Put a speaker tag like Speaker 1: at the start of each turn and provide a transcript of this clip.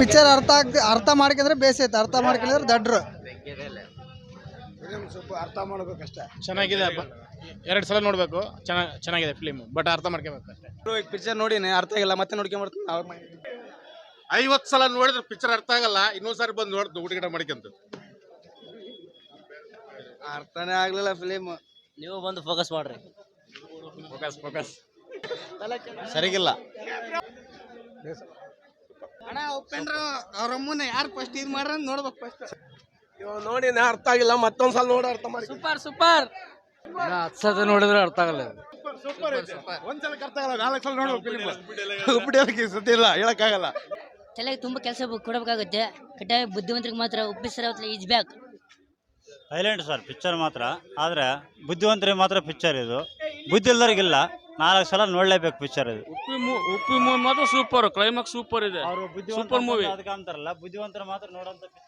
Speaker 1: Picture ಅರ್ಥ ಮಾಡ್ಕೊಂಡ್ರೆ ಬೇಸೈತೆ, ಅರ್ಥ ಮಾಡ್ಕೊಂಡ್ರೆ ದಡ್ರು.
Speaker 2: ಸ್ವಲ್ಪ ಅರ್ಥ ಮಾಡ್ಬೇಕಷ್ಟೇ.
Speaker 3: ಚೆನ್ನಾಗಿದೆ. 2 ಸಲ ನೋಡ್ಬೇಕು. ಚೆನ್ನಾಗಿದೆ ಫಿಲಿಮ್, ಬಟ್ ಅರ್ಥ ಮಾಡ್ಕೋಬೇಕು ಅಷ್ಟೇ.
Speaker 2: ಪಿಕ್ಚರ್ ನೋಡಿನಿ, ಅರ್ಥ ಆಗಿಲ್ಲ, ಮತ್ತೆ ನೋಡ್ಕೊಂಡ್ಬರ್ತೀನಿ.
Speaker 4: 50 ಸಲ ನೋಡಿದ್ರೆ ಪಿಕ್ಚರ್ ಅರ್ಥ ಆಗಲ್ಲ, ಇನ್ನೊಂದ್ ಸಾರಿ ಬಂದು ನೋಡ್ದು ಊಟಗಿಡ ಮಾಡ್ಕೊಂತ.
Speaker 2: ಅರ್ಥನೇ ಆಗ್ಲಿಲ್ಲ ಫಿಲಿಮ್.
Speaker 5: ನೀವು ಬಂದು ಫೋಕಸ್ ಮಾಡ್ರಿ.
Speaker 3: ಫೋಕಸ್
Speaker 4: ಸರಿಗಿಲ್ಲ.
Speaker 2: ಅಣ್ಣ ಉಪೇಂದ್ರ ಅವ್ರ ಅಮ್ಮನ ಯಾರು ಫಸ್ಟ್ ಇದು ಮಾಡ್ರ ನೋಡ್ಬೇಕು. ಫಸ್ಟ್
Speaker 6: ನೋಡಿ ಅರ್ಥ ಆಗಿಲ್ಲ, ಮತ್ತೊಂದ್ಸಲ ನೋಡಿ ಅರ್ಥ ಮಾಡಿ.
Speaker 2: ಸೂಪರ್
Speaker 5: 10 ಸಲ ನೋಡಿದ್ರೆ ಅರ್ಥ ಆಗಲ್ಲ.
Speaker 4: ಒಂದ್ಸಲ ಅರ್ಥ ಆಗಲ್ಲ, 4 ಸಲ ನೋಡ್ಬೇಕು. ಸತ್ಯ ಇಲ್ಲ, ಹೇಳಕ್ಕಾಗಲ್ಲ.
Speaker 7: ತಲೆಗೆ ತುಂಬ ಕೆಲಸ ಕೊಡಬೇಕಾಗುತ್ತೆ. ಕಡ್ಡಾಯ ಬುದ್ಧಿವಂತರಿಗೆ ಮಾತ್ರ ಒಪ್ಪಿಸರ ಈಜ್ ಬ್ಯಾಕ್.
Speaker 8: ಸೈಲೆಂಟ್ ಸರ್ ಪಿಕ್ಚರ್ ಮಾತ್ರ, ಆದರೆ ಬುದ್ಧಿವಂತರಿಗೆ ಮಾತ್ರ ಪಿಕ್ಚರ್ ಇದು. ಬುದ್ಧಿ ಇಲ್ಲರಿಗಿಲ್ಲ, 4 ಸಲ ನೋಡ್ಲೇಬೇಕು ಪಿಕ್ಚರ್ ಇದು.
Speaker 5: ಉಪ್ಪಿ ಮೂವಿ ಮಾತ್ರ ಸೂಪರ್, ಕ್ಲೈಮ್ಯಾಕ್ಸ್ ಸೂಪರ್ ಇದೆ.
Speaker 8: ಅವರು ಬುದ್ಧಿವಂತ ಅದಕ್ಕೆ ಅಂತಾರಲ್ಲ, ಬುದ್ಧಿವಂತರು ಮಾತ್ರ ನೋಡೋಂಥ ಪಿಕ್ಚರ್.